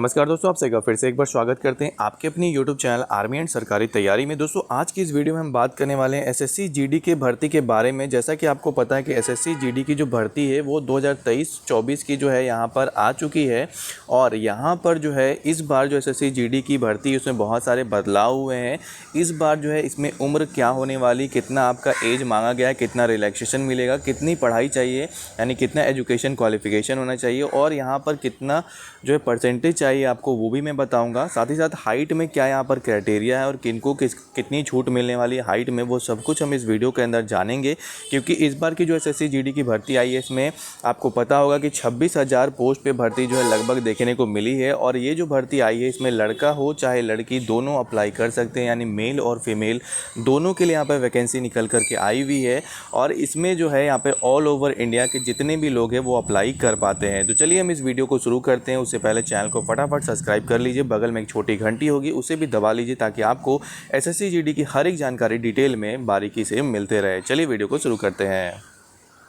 नमस्कार दोस्तों, आपसे फिर से एक बार स्वागत करते हैं आपके अपनी YouTube चैनल आर्मी एंड सरकारी तैयारी में। दोस्तों आज की इस वीडियो में हम बात करने वाले हैं एसएससी जीडी के भर्ती के बारे में। जैसा कि आपको पता है कि एसएससी जीडी की जो भर्ती है वो 2023-24 की जो है यहाँ पर आ चुकी है। और यहाँ पर जो है इस बार जो एसएससी जीडी की भर्ती है उसमें बहुत सारे बदलाव हुए हैं। इस बार जो है इसमें उम्र क्या होने वाली, कितना आपका एज मांगा गया है, कितना रिलैक्सेशन मिलेगा, कितनी पढ़ाई चाहिए यानी कितना एजुकेशन क्वालिफिकेशन होना चाहिए, और यहाँ पर कितना जो है परसेंटेज चाहिए आपको वो भी मैं बताऊंगा। साथ ही साथ हाइट में क्या यहाँ पर क्राइटेरिया है और किनको कितनी छूट मिलने वाली है हाइट में, वो सब कुछ हम इस वीडियो के अंदर जानेंगे। क्योंकि इस बार की जो एसएससी जीडी की भर्ती आई है इसमें आपको पता होगा कि 26,000 पोस्ट पे भर्ती जो है लगभग देखने को मिली है। और ये जो भर्ती आई है इसमें लड़का हो चाहे लड़की दोनों अप्लाई कर सकते हैं, यानी मेल और फीमेल दोनों के लिए यहाँ पर वैकेंसी निकल करके आई हुई है। और इसमें जो है यहाँ पे ऑल ओवर इंडिया के जितने भी लोग हैं वो अप्लाई कर पाते हैं। तो चलिए हम इस वीडियो को शुरू करते हैं। उससे पहले चैनल को फटाफट सब्सक्राइब कर लीजिए, बगल में एक छोटी घंटी होगी उसे भी दबा लीजिए ताकि आपको एसएससी जीडी की हर एक जानकारी डिटेल में बारीकी से मिलते रहे। चलिए वीडियो को शुरू करते हैं।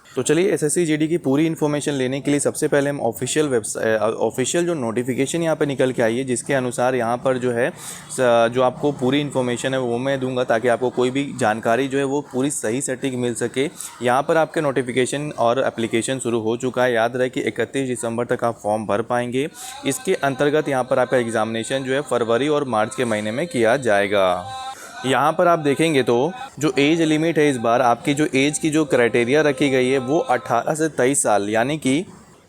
तो चलिए एसएससी जीडी की पूरी इन्फॉर्मेशन लेने के लिए सबसे पहले हम ऑफिशियल जो नोटिफिकेशन यहाँ पे निकल के आई है जिसके अनुसार यहाँ पर जो है जो आपको पूरी इन्फॉर्मेशन है वो मैं दूंगा ताकि आपको कोई भी जानकारी जो है वो पूरी सही सटीक मिल सके। यहाँ पर आपके नोटिफिकेशन और एप्लीकेशन शुरू हो चुका है। याद रहे कि 31 दिसंबर तक आप फॉर्म भर पाएंगे। इसके अंतर्गत यहाँ पर आपका एग्जामिनेशन जो है फरवरी और मार्च के महीने में किया जाएगा। यहाँ पर आप देखेंगे तो जो एज लिमिट है इस बार आपकी जो एज की जो क्राइटेरिया रखी गई है वो 18 से 23 साल, यानी कि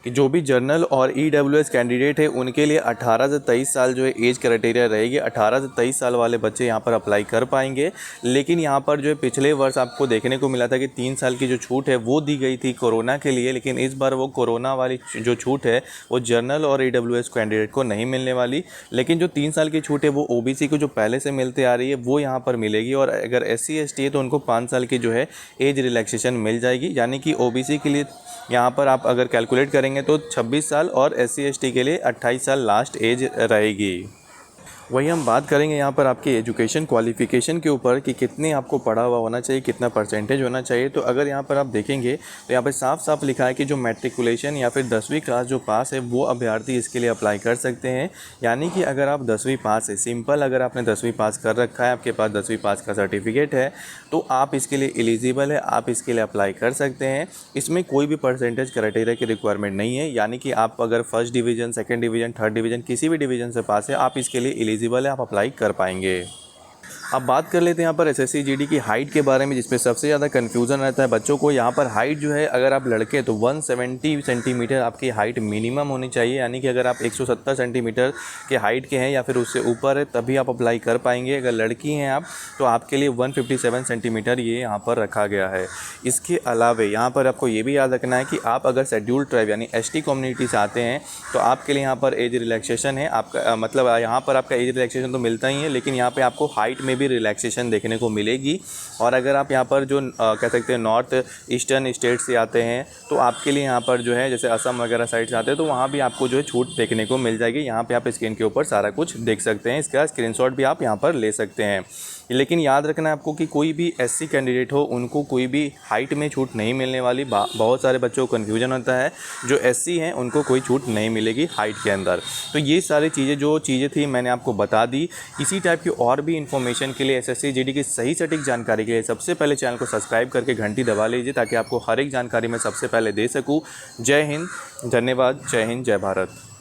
जो भी जर्नल और ईडब्ल्यूएस कैंडिडेट है उनके लिए 18 से 23 साल जो है एज क्राइटेरिया रहेगी। 18 से 23 साल वाले बच्चे यहाँ पर अप्लाई कर पाएंगे। लेकिन यहाँ पर जो है पिछले वर्ष आपको देखने को मिला था कि 3 साल की जो छूट है वो दी गई थी कोरोना के लिए, लेकिन इस बार वो कोरोना वाली जो छूट है वो जर्नल और ईडब्ल्यूएस कैंडिडेट को नहीं मिलने वाली। लेकिन जो 3 साल की छूट है वो ओबीसी को जो पहले से मिलते आ रही है वो यहाँ पर मिलेगी। और अगर SC ST है तो उनको 5 साल की जो है एज रिलैक्सेशन मिल जाएगी, यानी कि ओबीसी के लिए यहाँ पर आप अगर कैलकुलेट करेंगे तो 26 साल और SC ST के लिए 28 साल लास्ट एज रहेगी। वही हम बात करेंगे यहाँ पर आपकी एजुकेशन क्वालिफ़िकेशन के ऊपर कि कितने आपको पढ़ा हुआ होना चाहिए, कितना परसेंटेज होना चाहिए। तो अगर यहाँ पर आप देखेंगे तो यहाँ पर साफ साफ लिखा है कि जो मैट्रिकुलेशन या फिर 10वीं क्लास जो पास है वो अभ्यर्थी इसके लिए अप्लाई कर सकते हैं। यानी कि अगर आप 10वीं पास है, सिंपल अगर आपने 10वीं पास कर रखा है, आपके पास 10वीं पास का सर्टिफिकेट है तो आप इसके लिए एलिजिबल है, आप इसके लिए अप्लाई कर सकते हैं। इसमें कोई भी परसेंटेज क्राइटेरिया की रिक्वायरमेंट नहीं है, यानी कि आप अगर first division, second division, third division किसी भी डिवीज़न से पास है आप इसके लिए एलिजिबल है, आप अप्लाई कर पाएंगे। अब बात कर लेते हैं यहाँ पर एसएससी जीडी की हाइट के बारे में, जिसमें सबसे ज़्यादा कन्फ्यूज़न रहता है बच्चों को। यहाँ पर हाइट जो है अगर आप लड़के तो 170 सेंटीमीटर आपकी हाइट मिनिमम होनी चाहिए, यानी कि अगर आप 170 सेंटीमीटर के हाइट के हैं या फिर उससे ऊपर है तभी आप अप्लाई कर पाएंगे। अगर लड़की हैं आप तो आपके लिए 157 सेंटीमीटर ये यहाँ पर रखा गया है। इसके अलावा यहाँ पर आपको ये भी याद रखना है कि आप अगर शेड्यूल्ड ट्राइब यानी ST कम्युनिटी से आते हैं तो आपके लिए यहाँ पर एज रिलैक्सेशन है। आपका मतलब यहाँ पर आपका एज रिलैक्सेशन तो मिलता ही है, लेकिन यहाँ पर आपको हाइट में भी रिलैक्सेशन देखने को मिलेगी। और अगर आप यहाँ पर जो कह सकते हैं नॉर्थ ईस्टर्न स्टेट से आते हैं तो आपके लिए यहाँ पर जो है जैसे असम वगैरह साइड से आते हैं तो वहाँ भी आपको जो है छूट देखने को मिल जाएगी। यहाँ पे आप स्क्रीन के ऊपर सारा कुछ देख सकते हैं, इसका स्क्रीनशॉट भी आप यहाँ पर ले सकते हैं। लेकिन याद रखना है आपको कि कोई भी SC कैंडिडेट हो उनको कोई भी हाइट में छूट नहीं मिलने वाली। बहुत सारे बच्चों को कन्फ्यूजन होता है, जो SC हैं उनको कोई छूट नहीं मिलेगी हाइट के अंदर। तो ये सारी चीज़ें थी मैंने आपको बता दी। इसी टाइप की और भी इन्फॉर्मेशन के लिए एसएससी जीडी की सही सटीक जानकारी के लिए सबसे पहले चैनल को सब्सक्राइब करके घंटी दबा लीजिए ताकि आपको हर एक जानकारी मैं सबसे पहले दे सकूँ। जय हिंद, धन्यवाद, जय हिंद, जय भारत।